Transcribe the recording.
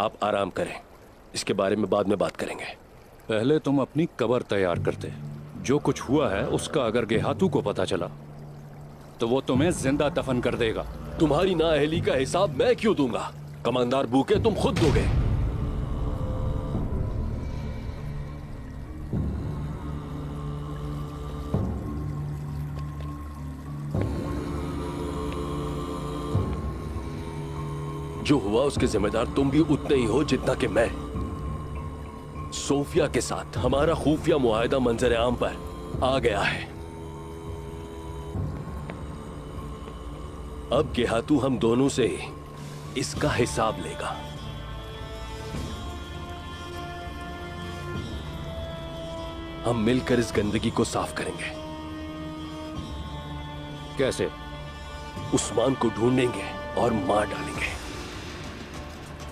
आप आराम करें, इसके बारे में बाद में बात करेंगे। पहले तुम अपनी कब्र तैयार करते। जो कुछ हुआ है उसका अगर गेहातू को पता चला तो वो तुम्हें जिंदा दफन कर देगा। तुम्हारी नाअहली का हिसाब मैं क्यों दूंगा? कमांडर बूके तुम खुद दोगे। जो हुआ उसके जिम्मेदार तुम भी उतने ही हो जितना कि मैं। सोफिया के साथ हमारा खुफिया मुआहिदा मंजर आम पर आ गया है। अब गेहातू हम दोनों से इसका हिसाब लेगा। हम मिलकर इस गंदगी को साफ करेंगे। कैसे? उस्मान को ढूंढेंगे और मार डालेंगे।